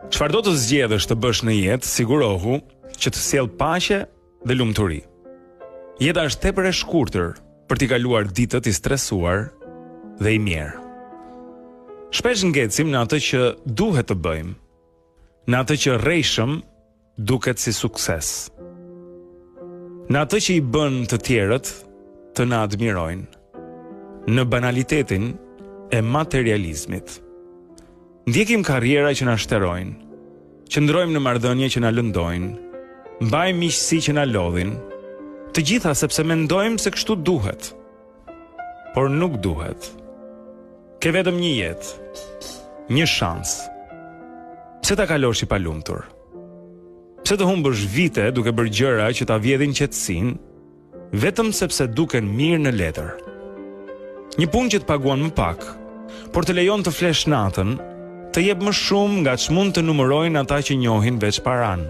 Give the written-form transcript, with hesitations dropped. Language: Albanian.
Çfarë do të zgjedhësh të bësh në jetë, sigurohu që të sjell paqe dhe lumturi. Jeta është tepër e shkurtër për t'i kaluar ditët i stresuar dhe i mirë. Shpesh ngecim në atë që duhet të bëjmë, në atë që rrejshëm duket si sukses, në atë që i bën të tjerët të na admirojnë, në banalitetin e materializmit. Ndjekim karriera që na shterojnë, qëndrojmë në marrëdhënie që na lëndojnë, mbajmë miqësi që na lodhin, të gjitha sepse mendojmë se kështu duhet. Por nuk duhet. Ke vetëm një jetë, një shans. Pse ta kalosh i palumtur? Pse të humbësh vite duke bërë gjëra që ta vjedhin qetësinë, vetëm sepse duken mirë në letër? Një punë që të paguan më pak, por të lejon të flesh natën, të jep më shumë nga ç'mund të numërojnë ata që njohin veç paran.